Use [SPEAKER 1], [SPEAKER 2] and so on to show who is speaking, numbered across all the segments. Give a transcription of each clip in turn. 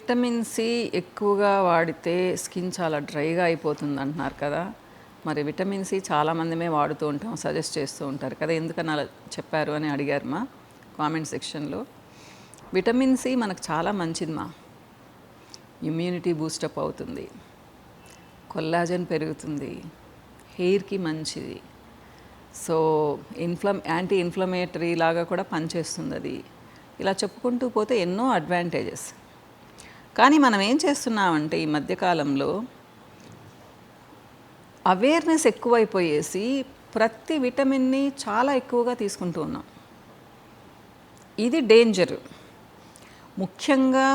[SPEAKER 1] Vitamin C ఎక్కువగా వాడితే skin చాలా డ్రైగా అయిపోతుంది అంటున్నారు కదా. మరి విటమిన్ సి చాలామందిమే వాడుతూ ఉంటాం, సజెస్ట్ చేస్తూ ఉంటారు కదా, ఎందుకని అలా చెప్పారు అని అడిగారు మా కామెంట్ సెక్షన్లో. విటమిన్ సి మనకు చాలా మంచిది మా. ఇమ్యూనిటీ బూస్టప్ అవుతుంది, కొల్లాజన్ పెరుగుతుంది, హెయిర్కి మంచిది. సో యాంటీ ఇన్ఫ్లమేటరీ లాగా కూడా పనిచేస్తుంది అది. ఇలా చెప్పుకుంటూ పోతే ఎన్నో అడ్వాంటేజెస్. కానీ మనం ఏం చేస్తున్నామంటే ఈ మధ్యకాలంలో అవేర్నెస్ ఎక్కువైపోయేసి ప్రతి విటమిన్ని చాలా ఎక్కువగా తీసుకుంటూ ఉన్నాం. ఇది డేంజర్. ముఖ్యంగా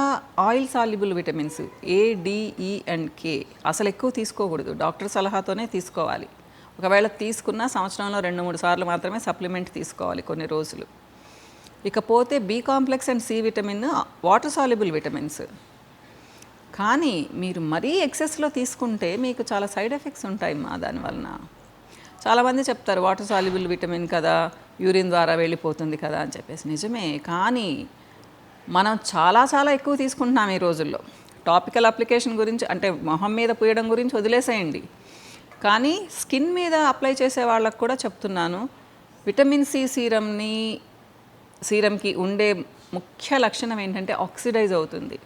[SPEAKER 1] oil soluble vitamins A, D, E and K అసలు ఎక్కువ తీసుకోకూడదు, డాక్టర్ సలహాతోనే తీసుకోవాలి. ఒకవేళ తీసుకున్న సంవత్సరంలో 2-3 సార్లు మాత్రమే సప్లిమెంట్ తీసుకోవాలి కొన్ని రోజులు. ఇకపోతే B complex and C vitamin water soluble vitamins. కానీ మీరు మరీ ఎక్సెస్లో తీసుకుంటే మీకు చాలా సైడ్ ఎఫెక్ట్స్ ఉంటాయి మా దానివలన. చాలామంది చెప్తారు వాటర్ సాల్యుబుల్ విటమిన్ కదా, యూరిన్ ద్వారా వెళ్ళిపోతుంది కదా అని చెప్పేసి. నిజమే, కానీ మనం చాలా చాలా ఎక్కువ తీసుకుంటున్నాం ఈ రోజుల్లో. టాపికల్ అప్లికేషన్ గురించి అంటే మొహం మీద పూయడం గురించి వదిలేసేయండి, కానీ స్కిన్ మీద అప్లై చేసే వాళ్ళకు కూడా చెప్తున్నాను. విటమిన్ సి సీరంకి ఉండే ముఖ్య లక్షణం ఏంటంటే ఆక్సిడైజ్ అవుతుంది.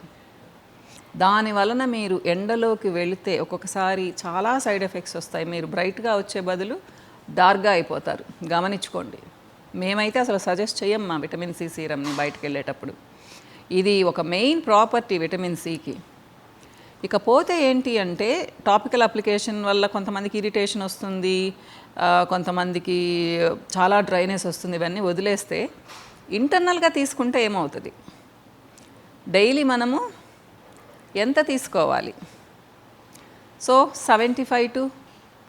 [SPEAKER 1] దాని వలన మీరు ఎండలోకి వెళితే ఒక్కొక్కసారి చాలా సైడ్ ఎఫెక్ట్స్ వస్తాయి. మీరు బ్రైట్గా వచ్చే బదులు డార్క్గా అయిపోతారు, గమనించుకోండి. మేమైతే అసలు సజెస్ట్ చేయం మా విటమిన్ సి సీరంని బయటకు వెళ్ళేటప్పుడు. ఇది ఒక మెయిన్ ప్రాపర్టీ విటమిన్ సికి. ఇకపోతే ఏంటి అంటే టాపికల్ అప్లికేషన్ వల్ల కొంతమందికి ఇరిటేషన్ వస్తుంది, కొంతమందికి చాలా డ్రైనెస్ వస్తుంది. ఇవన్నీ వదిలేస్తే ఇంటర్నల్గా తీసుకుంటే ఏమవుతుంది, డైలీ మనము ఎంత తీసుకోవాలి? సో 75 to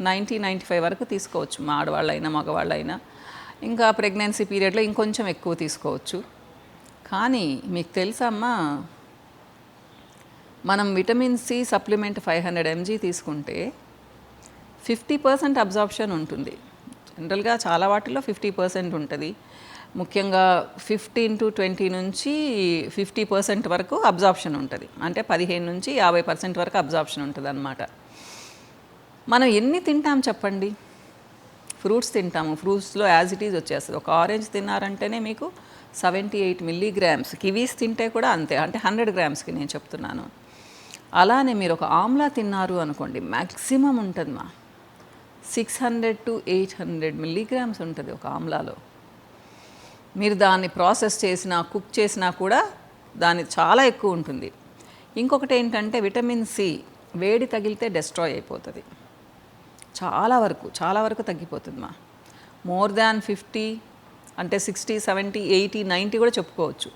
[SPEAKER 1] 90-95 వరకు తీసుకోవచ్చు, మా ఆడవాళ్ళైనా మగవాళ్ళైనా. ఇంకా ప్రెగ్నెన్సీ పీరియడ్లో ఇంకొంచెం ఎక్కువ తీసుకోవచ్చు. కానీ మీకు తెలుసమ్మా, మనం విటమిన్ సి సప్లిమెంట్ 500 mg తీసుకుంటే 50% అబ్జార్ప్షన్ ఉంటుంది. జనరల్గా చాలా వాటిల్లో 50% ఉంటుంది. ముఖ్యంగా 15 to 20 నుంచి 50% వరకు అబ్జార్ప్షన్ ఉంటుంది. అంటే 15 నుంచి 50% వరకు అబ్జార్ప్షన్ ఉంటుంది అన్నమాట. మనం ఎన్ని తింటాం చెప్పండి? ఫ్రూట్స్ తింటాము, ఫ్రూట్స్లో యాజ్ ఇట్ ఈజ్ వచ్చేస్తుంది. ఒక ఆరెంజ్ తిన్నారంటేనే మీకు 78 mg. కివీస్ తింటే కూడా అంతే, అంటే 100 grams నేను చెప్తున్నాను. అలానే మీరు ఒక ఆమ్లా తిన్నారు అనుకోండి, మ్యాక్సిమం ఉంటుంది మా 600 to 800 mg ఉంటుంది ఒక ఆమ్లాలో. మీరు దాన్ని ప్రాసెస్ చేసినా కుక్ చేసినా కూడా దాని చాలా ఎక్కువ ఉంటుంది. ఇంకొకటి ఏంటంటే విటమిన్ సి వేడి తగిలితే డెస్ట్రాయ్ అయిపోతుంది, చాలా వరకు తగ్గిపోతుంది మా. మోర్ దాన్ 50 అంటే 60, 70, 80, 90 కూడా చెప్పుకోవచ్చు.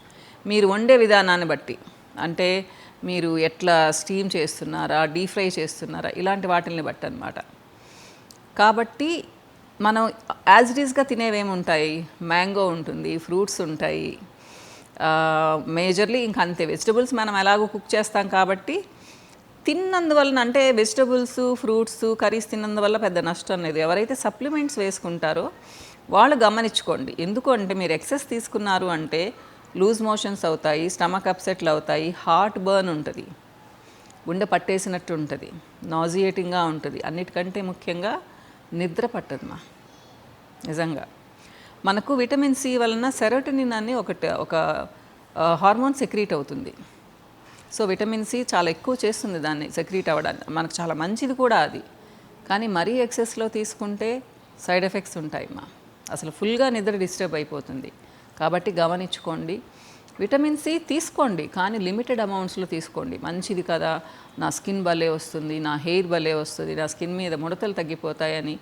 [SPEAKER 1] మీరు వండే విధానాన్ని బట్టి, అంటే మీరు ఎట్లా స్టీమ్ చేస్తున్నారా, డీప్ ఫ్రై చేస్తున్నారా, ఇలాంటి వాటిని బట్టి అన్నమాట. కాబట్టి మనం యాజ్ ఇట్ ఈస్గా తినేవేముంటాయి, మ్యాంగో ఉంటుంది, ఫ్రూట్స్ ఉంటాయి, మేజర్లీ ఇంక అంతే. వెజిటబుల్స్ మనం ఎలాగో కుక్ చేస్తాం కాబట్టి తిన్నందువలన, అంటే వెజిటబుల్స్, ఫ్రూట్స్, కర్రీస్ తిన్నందువల్ల పెద్ద నష్టం లేదు. ఎవరైతే సప్లిమెంట్స్ వేసుకుంటారో వాళ్ళు గమనించుకోండి. ఎందుకు అంటే మీరు ఎక్సెస్ తీసుకున్నారు అంటే లూజ్ మోషన్స్ అవుతాయి, స్టమక్ అప్సెట్లు అవుతాయి, హార్ట్ బర్న్ ఉంటుంది, గుండె పట్టేసినట్టు ఉంటుంది, నాజియేటింగ్గా ఉంటుంది. అన్నిటికంటే ముఖ్యంగా నిద్ర పట్టదు మా. నిజంగా మనకు విటమిన్ సి వలన సెరోటోనిన్ అని ఒక హార్మోన్ సెక్రీట్ అవుతుంది. సో విటమిన్ సి చాలా ఎక్కువ చేస్తుంది దాన్ని సెక్రీట్ అవ్వడానికి, మనకు చాలా మంచిది కూడా అది. కానీ మరీ ఎక్సెస్లో తీసుకుంటే సైడ్ ఎఫెక్ట్స్ ఉంటాయి మా. అసలు ఫుల్గా నిద్ర డిస్టర్బ్ అయిపోతుంది. కాబట్టి గమనించుకోండి. విటమిన్ సి తీసుకోండి, కానీ లిమిటెడ్ అమౌంట్స్లో తీసుకోండి. మంచిది కదా, నా స్కిన్ భలే వస్తుంది, నా హెయిర్ భలే వస్తుంది, నా స్కిన్ మీద ముడతలు తగ్గిపోతాయని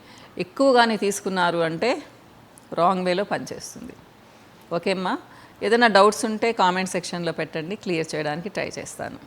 [SPEAKER 1] ఎక్కువగానే తీసుకున్నారు అంటే రాంగ్ వేలో పనిచేస్తుంది. ఓకే అమ్మా, ఏదైనా డౌట్స్ ఉంటే కామెంట్ సెక్షన్లో పెట్టండి, క్లియర్ చేయడానికి ట్రై చేస్తాను.